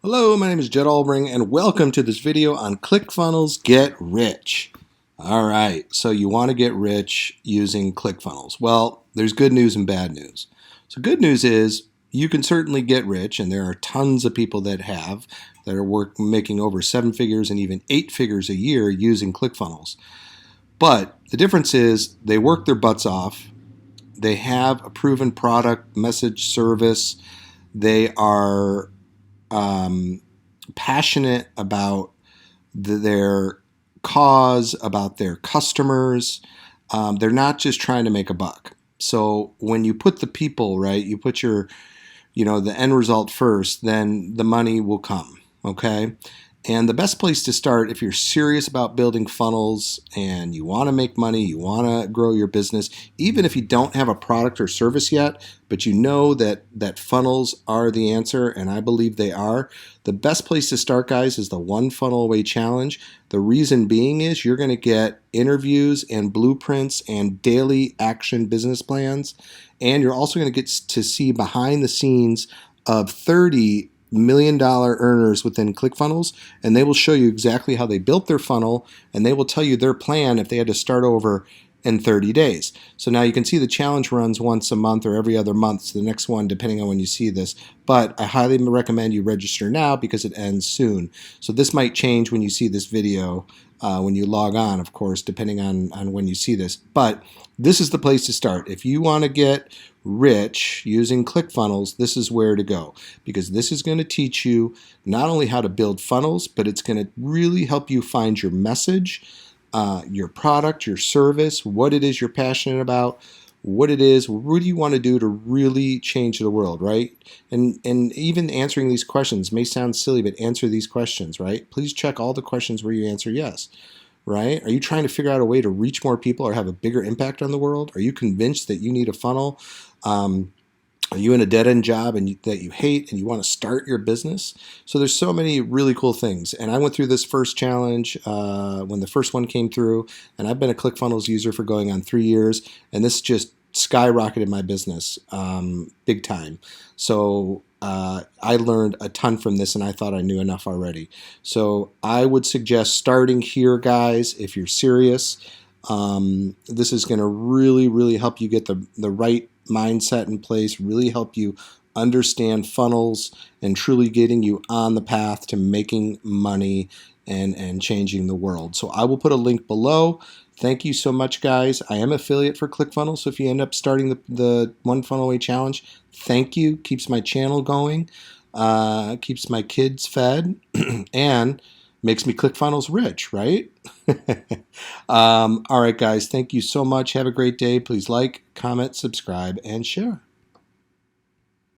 Hello, my name is Jed Albring, and welcome to this video on ClickFunnels Get Rich. All right, so you want to get rich using ClickFunnels. Well, there's good news and bad news. So good news is you can certainly get rich, and there are tons of people that are making over 7 figures and even 8 figures a year using ClickFunnels. But the difference is they work their butts off. They have a proven product, message, service. They are passionate about their cause, about their customers. They're not just trying to make a buck. So when you put the people, right, you put the end result first, then the money will come, okay? And the best place to start if you're serious about building funnels and you want to make money, you want to grow your business, even if you don't have a product or service yet, but you know that funnels are the answer, and I believe they are, the best place to start, guys, is the One Funnel Away Challenge. The reason being is you're going to get interviews and blueprints and daily action business plans, and you're also going to get to see behind the scenes of 30 million-dollar earners within ClickFunnels, and they will show you exactly how they built their funnel, and they will tell you their plan if they had to start over in 30 days. So now you can see the challenge runs once a month or every other month, so the next one depending on when you see this, but I highly recommend you register now because it ends soon. So this might change when you see this video, when you log on, of course, depending on when you see this, but this is the place to start. If you want to get rich using ClickFunnels, this is where to go, because this is going to teach you not only how to build funnels, but it's going to really help you find your message, your product, your service, what it is you're passionate about, what it is, what do you want to do to really change the world, right? And even answering these questions may sound silly, but answer these questions, right? Please check all the questions where you answer yes. Right? Are you trying to figure out a way to reach more people or have a bigger impact on the world? Are you convinced that you need a funnel? Are you in a dead-end job that you hate and you want to start your business? So there's so many really cool things. And I went through this first challenge when the first one came through, and I've been a ClickFunnels user for going on 3 years, and this just skyrocketed my business big time. So I learned a ton from this, and I thought I knew enough already. So I would suggest starting here, guys, if you're serious. This is going to really, really help you get the right mindset in place, really help you understand funnels, and truly getting you on the path to making money and changing the world. So I will put a link below. Thank you so much, guys. I am affiliate for ClickFunnels, so if you end up starting the One Funnel Away Challenge, thank you. Keeps my channel going, keeps my kids fed, and makes me ClickFunnels rich, right? All right, guys. Thank you so much. Have a great day. Please like, comment, subscribe, and share.